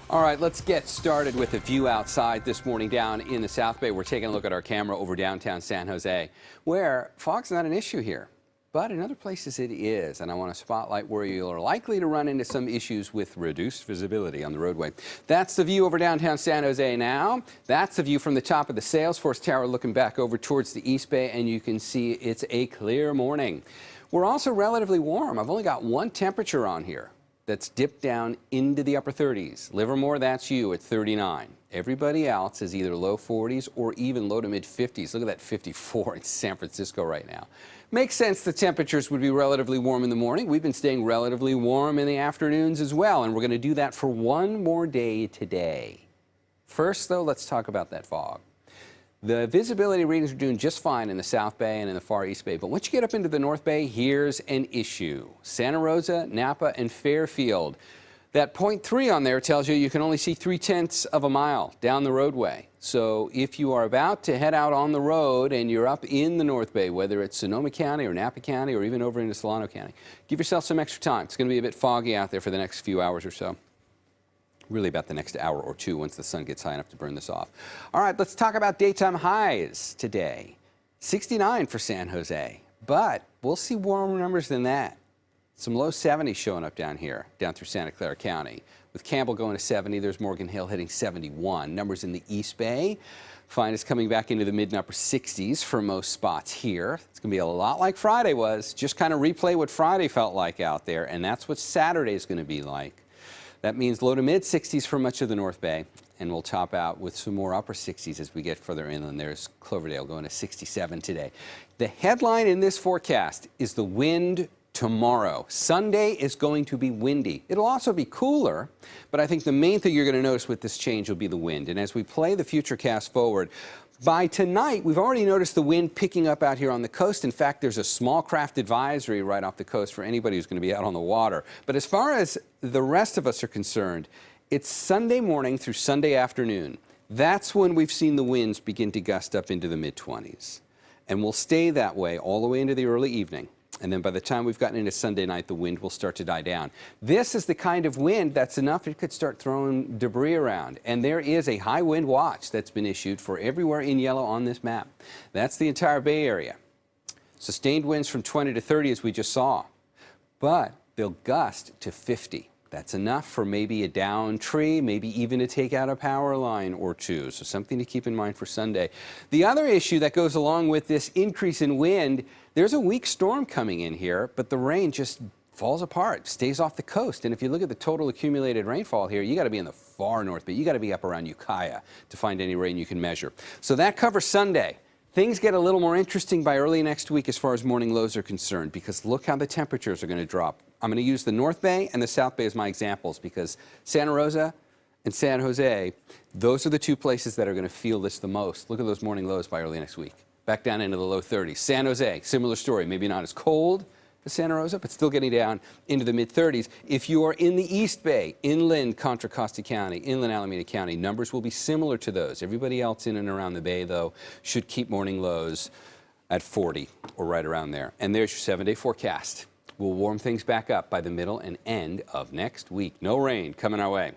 All right, let's get started with a view outside this morning down in the South Bay. We're taking a look at our camera over downtown San Jose, where fog's not an issue here. But in other places it is, and I want to spotlight where you're likely to run into some issues with reduced visibility on the roadway. That's the view over downtown San Jose now. That's the view from the top of the Salesforce Tower looking back over towards the East Bay, and you can see it's a clear morning. We're also relatively warm. I've only got one temperature on here that's dipped down into the upper 30s. Livermore, that's you at 39. Everybody else is either low 40s or even low to mid 50s. Look at that 54 in San Francisco right now. Makes sense the temperatures would be relatively warm in the morning. We've been staying relatively warm in the afternoons as well, and we're going to do that for one more day today. First, though, let's talk about that fog. The visibility readings are doing just fine in the South Bay and in the Far East Bay, but once you get up into the North Bay, here's an issue. Santa Rosa, Napa, and Fairfield. That .3 on there tells you can only see 3/10 of a mile down the roadway. So if you are about to head out on the road and you're up in the North Bay, whether it's Sonoma County or Napa County or even over into Solano County, give yourself some extra time. It's going to be a bit foggy out there for the next few hours or so. Really about the next hour or two once the sun gets high enough to burn this off. All right, let's talk about daytime highs today. 69 for San Jose, but we'll see warmer numbers than that. Some low 70s showing up down here, down through Santa Clara County. With Campbell going to 70, there's Morgan Hill hitting 71. Numbers in the East Bay. Finest coming back into the mid and upper 60s for most spots here. It's going to be a lot like Friday was. Just kind of replay what Friday felt like out there, and that's what Saturday is going to be like. That means low to mid 60s for much of the North Bay, and we'll top out with some more upper 60s as we get further inland. There's Cloverdale going to 67 today. The headline in this forecast is the wind tomorrow. Sunday is going to be windy. It'll also be cooler, but I think the main thing you're going to notice with this change will be the wind. And as we play the futurecast forward, by tonight, we've already noticed the wind picking up out here on the coast. In fact, there's a small craft advisory right off the coast for anybody who's going to be out on the water. But as far as the rest of us are concerned, it's Sunday morning through Sunday afternoon. That's when we've seen the winds begin to gust up into the mid-20s. And we'll stay that way all the way into the early evening. And then by the time we've gotten into Sunday night, the wind will start to die down. This is the kind of wind that's enough it could start throwing debris around. And there is a high wind watch that's been issued for everywhere in yellow on this map. That's the entire Bay Area. Sustained winds from 20 to 30 as we just saw. But they'll gust to 50. That's enough for maybe a downed tree, maybe even to take out a power line or two. So something to keep in mind for Sunday. The other issue that goes along with this increase in wind, there's a weak storm coming in here, but the rain just falls apart, stays off the coast. And if you look at the total accumulated rainfall here, you got to be in the far north, but you got to be up around Ukiah to find any rain you can measure. So that covers Sunday. Things get a little more interesting by early next week as far as morning lows are concerned, because look how the temperatures are going to drop. I'm going to use the North Bay and the South Bay as my examples, because Santa Rosa and San Jose, those are the two places that are going to feel this the most. Look at those morning lows by early next week. Back down into the low 30s. San Jose, similar story. Maybe not as cold as Santa Rosa, but still getting down into the mid-30s. If you are in the East Bay, inland Contra Costa County, inland Alameda County, numbers will be similar to those. Everybody else in and around the Bay, though, should keep morning lows at 40 or right around there. And there's your 7-day forecast. We'll warm things back up by the middle and end of next week. No rain coming our way.